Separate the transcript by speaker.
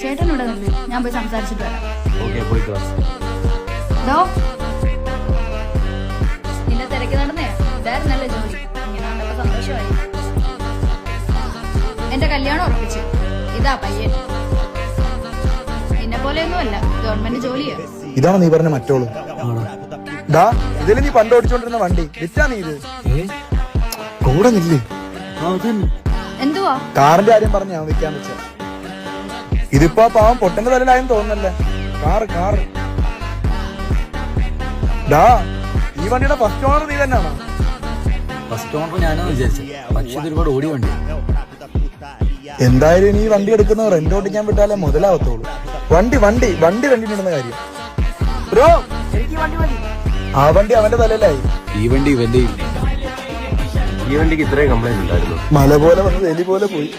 Speaker 1: ചേട്ടനോട് നിന്ന് ഞാൻ പോയി സംസാരിച്ചിട്ട് വരാം. നിന്നെ തിരക്കി നടന്നേ ഇതായിരുന്നല്ലേ ജോലി. ഇങ്ങനെ കണ്ടപ്പോ സന്തോഷമായി. എന്റെ കല്യാണം ഉറപ്പിച്ച് ഇതാ പയ്യൻ. നിന്നെ പോലെയൊന്നുമല്ല, ഗവൺമെന്റ് ജോലിയാ.
Speaker 2: ഇതാണോ നീ പറഞ്ഞ മറ്റോളൂ? ഡാ, ഇതില് നീ പണ്ട് ഓടിച്ചോണ്ടിരുന്ന വണ്ടി വിറ്റാ നീ? ഇത് കൂടെ നില്ലേ?
Speaker 1: എന്തുവാ
Speaker 2: കാറിന്റെ കാര്യം പറഞ്ഞ ഞാൻ വിൽക്കാൻ വെച്ച. ഇതിപ്പോ പാവം പൊട്ടന്റെ തലയിലായെന്ന് തോന്നുന്നല്ലേ. കാറ് ഡാ, ഈ വണ്ടിയുടെ ഫസ്റ്റ് ഓണർ നീ തന്നെയാണോ?
Speaker 3: ഫസ്റ്റ് ഓണർ ഞാനാണ് വിചാരിച്ചത്, പക്ഷെ ഒരുപാട് ഓടിയ വണ്ടി.
Speaker 2: എന്തായാലും ഈ വണ്ടി എടുക്കുന്ന റെന്റ് ഓടിക്കാൻ വിട്ടാലേ മുതലാവത്തോളൂ. വണ്ടി കണ്ടിട്ടുണ്ടെന്ന കാര്യം ബ്രോ, ആ വണ്ടി അവന്റെ തലയിലായി.
Speaker 3: ഈ വണ്ടി ഇവന്റെ ഇല്ല.
Speaker 4: ഈ വണ്ടിക്ക് ഇത്രയും കംപ്ലൈന്റ് ഉണ്ടായിരുന്നു.
Speaker 2: മല പോലെ വന്നത് എലി പോലെ പോയി.